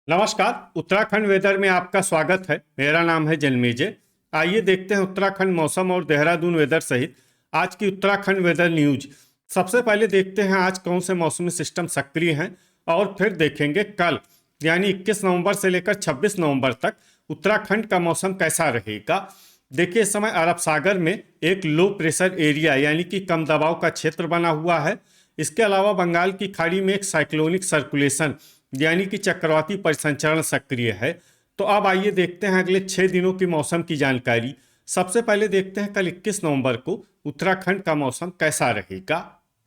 नमस्कार। उत्तराखंड वेदर में आपका स्वागत है। मेरा नाम है जन्मेजय। आइए देखते हैं उत्तराखंड मौसम और देहरादून वेदर सहित आज की उत्तराखंड वेदर न्यूज। सबसे पहले देखते हैं आज कौन से मौसमी सिस्टम सक्रिय हैं और फिर देखेंगे कल यानी 21 नवंबर से लेकर 26 नवंबर तक उत्तराखंड का मौसम कैसा रहेगा। देखिए, इस समय अरब सागर में एक लो प्रेशर एरिया यानी कि कम दबाव का क्षेत्र बना हुआ है। इसके अलावा बंगाल की खाड़ी में एक साइक्लोनिक सर्कुलेशन यानी कि चक्रवाती परिसंचरण सक्रिय है। तो अब आइए देखते हैं अगले 6 दिनों की मौसम की जानकारी। सबसे पहले देखते हैं कल 21 नवंबर को उत्तराखंड का मौसम कैसा रहेगा।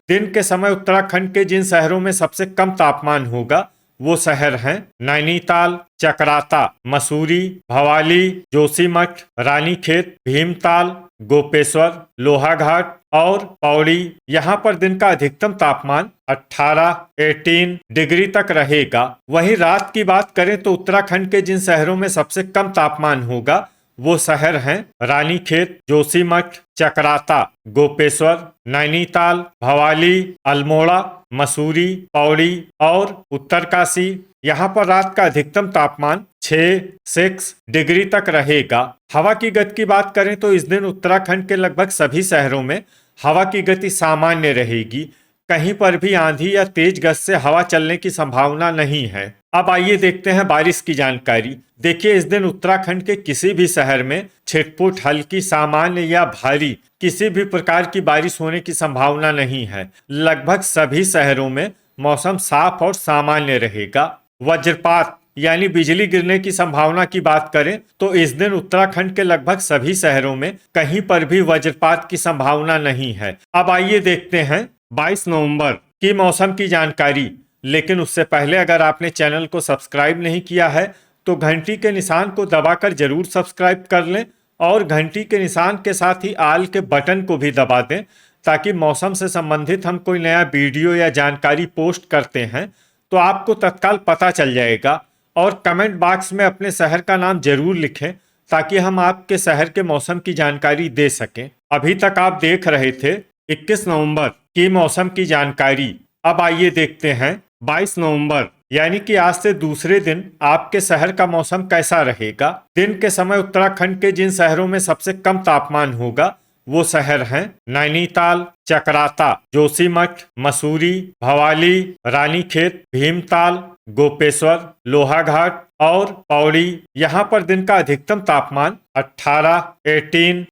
दिन के समय उत्तराखंड के जिन शहरों में सबसे कम तापमान होगा वो शहर हैं नैनीताल, चकराता, मसूरी, भवाली, जोशीमठ, रानीखेत, भीमताल, गोपेश्वर, लोहाघाट और पौड़ी। यहाँ पर दिन का अधिकतम तापमान 18 डिग्री तक रहेगा। वहीं रात की बात करें तो उत्तराखंड के जिन शहरों में सबसे कम तापमान होगा वो शहर हैं रानीखेत, जोशीमठ, चकराता, गोपेश्वर, नैनीताल, भवाली, अल्मोड़ा, मसूरी, पौड़ी और उत्तरकाशी। यहाँ पर रात का अधिकतम तापमान 6 डिग्री तक रहेगा। हवा की गति की बात करें तो इस दिन उत्तराखंड के लगभग सभी शहरों में हवा की गति सामान्य रहेगी। कहीं पर भी आंधी या तेज गति से हवा चलने की संभावना नहीं है। अब आइए देखते हैं बारिश की जानकारी। देखिए, इस दिन उत्तराखंड के किसी भी शहर में छिटपुट, हल्की, सामान्य या भारी किसी भी प्रकार की बारिश होने की संभावना नहीं है। लगभग सभी शहरों में मौसम साफ और सामान्य रहेगा। वज्रपात यानी बिजली गिरने की संभावना की बात करें तो इस दिन उत्तराखंड के लगभग सभी शहरों में कहीं पर भी वज्रपात की संभावना नहीं है। अब आइए देखते हैं 22 नवंबर की मौसम की जानकारी। लेकिन उससे पहले अगर आपने चैनल को सब्सक्राइब नहीं किया है तो घंटी के निशान को दबाकर जरूर सब्सक्राइब कर लें और घंटी के निशान के साथ ही आल के बटन को भी दबा दें ताकि मौसम से संबंधित हम कोई नया वीडियो या जानकारी पोस्ट करते हैं तो आपको तत्काल पता चल जाएगा। और कमेंट बॉक्स में अपने शहर का नाम जरूर लिखें ताकि हम आपके शहर के मौसम की जानकारी दे सकें। अभी तक आप देख रहे थे 21 नवंबर की मौसम की जानकारी। अब आइए देखते हैं 22 नवंबर यानी कि आज से दूसरे दिन आपके शहर का मौसम कैसा रहेगा। दिन के समय उत्तराखंड के जिन शहरों में सबसे कम तापमान होगा वो शहर हैं नैनीताल, चकराता, जोशीमठ, मसूरी, भवाली, रानीखेत, भीमताल, गोपेश्वर, लोहाघाट और पौड़ी। यहाँ पर दिन का अधिकतम तापमान 18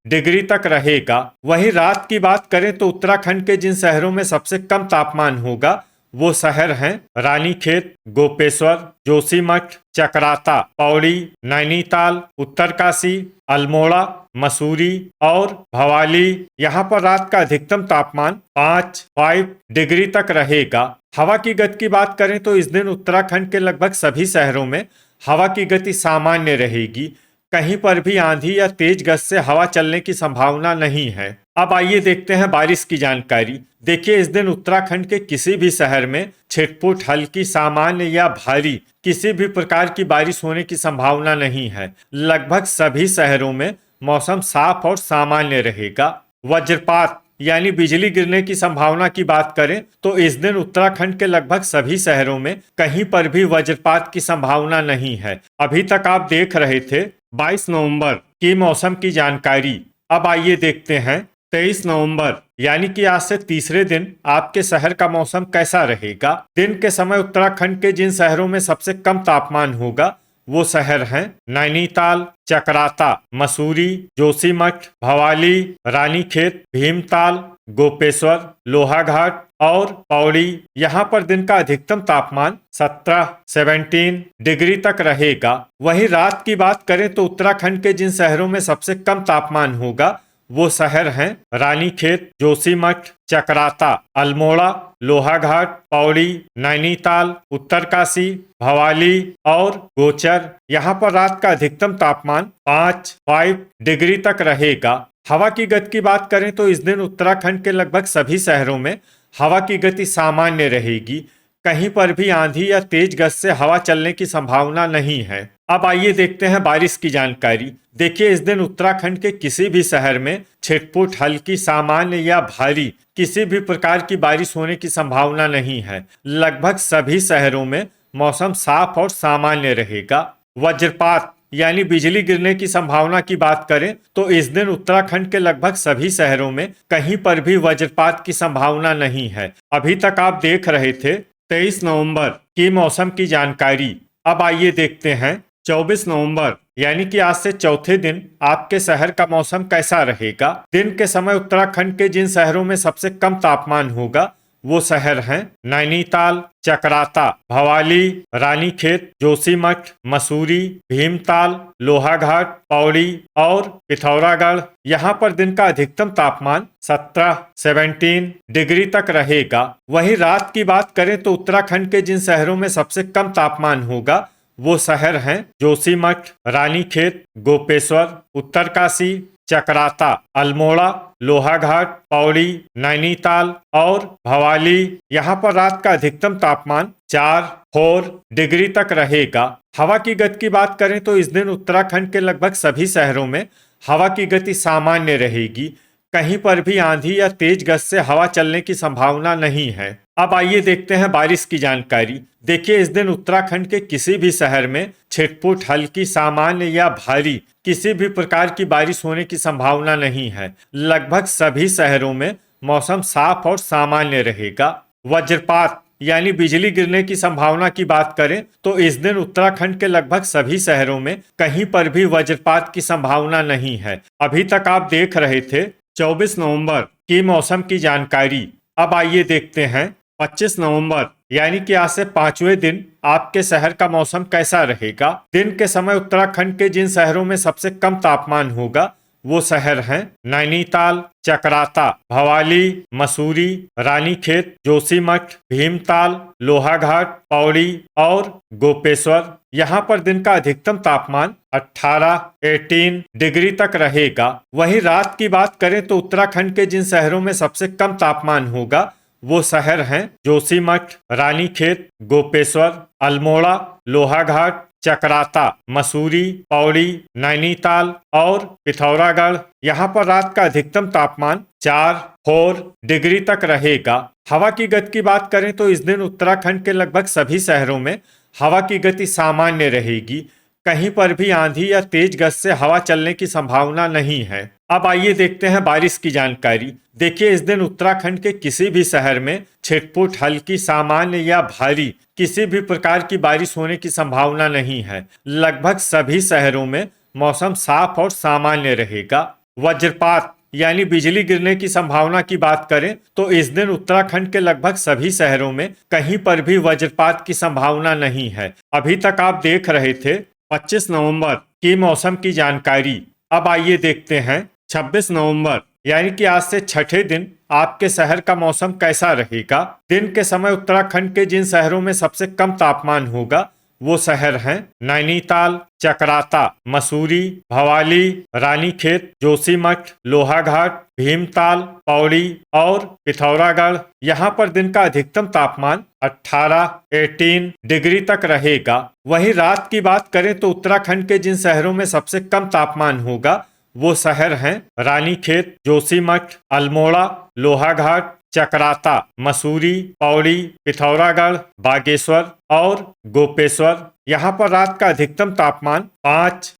डिग्री तक रहेगा। वहीं रात की बात करें तो उत्तराखंड के जिन शहरों में सबसे कम तापमान होगा वो शहर हैं रानीखेत, गोपेश्वर, जोशीमठ, चकराता, पौड़ी, नैनीताल, उत्तरकाशी, अल्मोड़ा, मसूरी और भवाली। यहाँ पर रात का अधिकतम तापमान 5 डिग्री तक रहेगा। हवा की गति की बात करें तो इस दिन उत्तराखंड के लगभग सभी शहरों में हवा की गति सामान्य रहेगी। कहीं पर भी आंधी या तेज गति से हवा चलने की संभावना नहीं है। अब आइए देखते हैं बारिश की जानकारी। देखिए, इस दिन उत्तराखंड के किसी भी शहर में छिटपुट, हल्की, सामान्य या भारी किसी भी प्रकार की बारिश होने की संभावना नहीं है। लगभग सभी शहरों में मौसम साफ और सामान्य रहेगा। वज्रपात यानी बिजली गिरने की संभावना की बात करें तो इस दिन उत्तराखंड के लगभग सभी शहरों में कहीं पर भी वज्रपात की संभावना नहीं है। अभी तक आप देख रहे थे 22 नवंबर की मौसम की जानकारी। अब आइए देखते हैं 23 नवंबर यानी कि आज से तीसरे दिन आपके शहर का मौसम कैसा रहेगा। दिन के समय उत्तराखंड के जिन शहरों में सबसे कम तापमान होगा वो शहर हैं नैनीताल, चकराता, मसूरी, जोशीमठ, भवाली, रानीखेत, भीमताल, गोपेश्वर, लोहाघाट और पौड़ी। यहाँ पर दिन का अधिकतम तापमान 17 डिग्री तक रहेगा। वहीं रात की बात करें तो उत्तराखंड के जिन शहरों में सबसे कम तापमान होगा वो शहर हैं रानीखेत, जोशीमठ, चकराता, अल्मोड़ा, लोहाघाट, पौड़ी, नैनीताल, उत्तरकाशी, भवाली और गोचर। यहाँ पर रात का अधिकतम तापमान 5 डिग्री तक रहेगा। हवा की गति की बात करें तो इस दिन उत्तराखंड के लगभग सभी शहरों में हवा की गति सामान्य रहेगी। कहीं पर भी आंधी या तेज गति से हवा चलने की संभावना नहीं है। अब आइए देखते हैं बारिश की जानकारी। देखिए, इस दिन उत्तराखंड के किसी भी शहर में छिटपुट, हल्की, सामान्य या भारी किसी भी प्रकार की बारिश होने की संभावना नहीं है। लगभग सभी शहरों में मौसम साफ और सामान्य रहेगा। वज्रपात यानी बिजली गिरने की संभावना की बात करें तो इस दिन उत्तराखंड के लगभग सभी शहरों में कहीं पर भी वज्रपात की संभावना नहीं है। अभी तक आप देख रहे थे 23 नवंबर की मौसम की जानकारी। अब आइए देखते हैं 24 नवंबर यानी कि आज से चौथे दिन आपके शहर का मौसम कैसा रहेगा। दिन के समय उत्तराखंड के जिन शहरों में सबसे कम तापमान होगा वो शहर हैं नैनीताल, चकराता, भवाली, रानीखेत, जोशीमठ, मसूरी, भीमताल, लोहाघाट, पौड़ी और पिथौरागढ़। यहाँ पर दिन का अधिकतम तापमान 17 डिग्री तक रहेगा। वहीं रात की बात करें तो उत्तराखंड के जिन शहरों में सबसे कम तापमान होगा वो शहर हैं जोशीमठ, रानीखेत, गोपेश्वर, उत्तरकाशी, चकराता, अल्मोड़ा, लोहाघाट, पौड़ी, नैनीताल और भवाली। यहाँ पर रात का अधिकतम तापमान 4 डिग्री तक रहेगा। हवा की गति की बात करें तो इस दिन उत्तराखंड के लगभग सभी शहरों में हवा की गति सामान्य रहेगी। कहीं पर भी आंधी या तेज गति से हवा चलने की संभावना नहीं है। अब आइए देखते हैं बारिश की जानकारी। देखिए, इस दिन उत्तराखंड के किसी भी शहर में छिटपुट, हल्की, सामान्य या भारी किसी भी प्रकार की बारिश होने की संभावना नहीं है। लगभग सभी शहरों में मौसम साफ और सामान्य रहेगा। वज्रपात यानी बिजली गिरने की संभावना की बात करें तो इस दिन उत्तराखंड के लगभग सभी शहरों में कहीं पर भी वज्रपात की संभावना नहीं है। अभी तक आप देख रहे थे 24 नवंबर की मौसम की जानकारी। अब आइए देखते हैं 25 नवंबर यानी कि आज से 5वें दिन आपके शहर का मौसम कैसा रहेगा। दिन के समय उत्तराखंड के जिन शहरों में सबसे कम तापमान होगा वो शहर हैं नैनीताल, चकराता, भवाली, मसूरी, रानीखेत, जोशीमठ, भीमताल, लोहाघाट, पौड़ी और गोपेश्वर। यहाँ पर दिन का अधिकतम तापमान 18 डिग्री तक रहेगा। वहीं रात की बात करें तो उत्तराखंड के जिन शहरों में सबसे कम तापमान होगा वो शहर हैं जोशीमठ, रानीखेत, गोपेश्वर, अल्मोड़ा, लोहाघाट, चकराता, मसूरी, पौड़ी, नैनीताल और पिथौरागढ़। यहाँ पर रात का अधिकतम तापमान 4 डिग्री तक रहेगा। हवा की गति की बात करें तो इस दिन उत्तराखंड के लगभग सभी शहरों में हवा की गति सामान्य रहेगी। कहीं पर भी आंधी या तेज गति से हवा चलने की संभावना नहीं है। अब आइए देखते हैं बारिश की जानकारी। देखिए, इस दिन उत्तराखंड के किसी भी शहर में छिटपुट, हल्की, सामान्य या भारी किसी भी प्रकार की बारिश होने की संभावना नहीं है। लगभग सभी शहरों में मौसम साफ और सामान्य रहेगा। वज्रपात यानी बिजली गिरने की संभावना की बात करें तो इस दिन उत्तराखंड के लगभग सभी शहरों में कहीं पर भी वज्रपात की संभावना नहीं है। अभी तक आप देख रहे थे 25 नवंबर की मौसम की जानकारी। अब आइए देखते हैं 26 नवंबर यानी कि आज से छठे दिन आपके शहर का मौसम कैसा रहेगा। दिन के समय उत्तराखंड के जिन शहरों में सबसे कम तापमान होगा वो शहर हैं नैनीताल, चकराता, मसूरी, भवाली, रानीखेत, जोशीमठ, लोहाघाट, भीमताल, पौड़ी और पिथौरागढ़। यहाँ पर दिन का अधिकतम तापमान 18 डिग्री तक रहेगा। वहीं रात की बात करें तो उत्तराखंड के जिन शहरों में सबसे कम तापमान होगा वो शहर हैं रानीखेत, जोशीमठ, अल्मोड़ा, लोहाघाट, चकराता, मसूरी, पौड़ी, पिथौरागढ़, बागेश्वर और गोपेश्वर। यहाँ पर रात का अधिकतम तापमान 5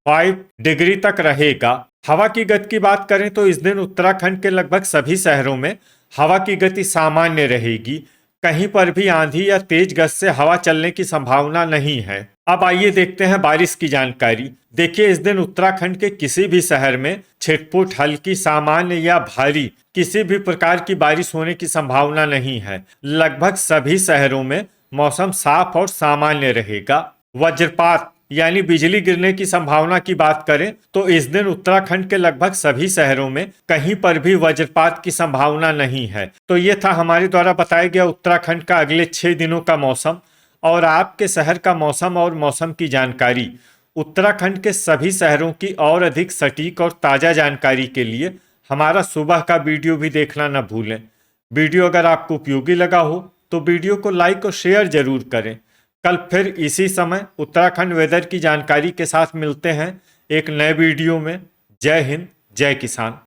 डिग्री तक रहेगा। हवा की गति की बात करें तो इस दिन उत्तराखंड के लगभग सभी शहरों में हवा की गति सामान्य रहेगी। कहीं पर भी आंधी या तेज गति से हवा चलने की संभावना नहीं है। अब आइए देखते हैं बारिश की जानकारी। देखिए, इस दिन उत्तराखंड के किसी भी शहर में छिटपुट, हल्की, सामान्य या भारी किसी भी प्रकार की बारिश होने की संभावना नहीं है। लगभग सभी शहरों में मौसम साफ और सामान्य रहेगा। वज्रपात यानी बिजली गिरने की संभावना की बात करें तो इस दिन उत्तराखंड के लगभग सभी शहरों में कहीं पर भी वज्रपात की संभावना नहीं है। तो ये था हमारे द्वारा बताया गया उत्तराखंड का अगले 6 दिनों का मौसम और आपके शहर का मौसम और मौसम की जानकारी। उत्तराखंड के सभी शहरों की और अधिक सटीक और ताज़ा जानकारी के लिए हमारा सुबह का वीडियो भी देखना न भूलें। वीडियो अगर आपको उपयोगी लगा हो तो वीडियो को लाइक और शेयर जरूर करें। कल फिर इसी समय उत्तराखंड वेदर की जानकारी के साथ मिलते हैं एक नए वीडियो में। जय हिंद, जय किसान।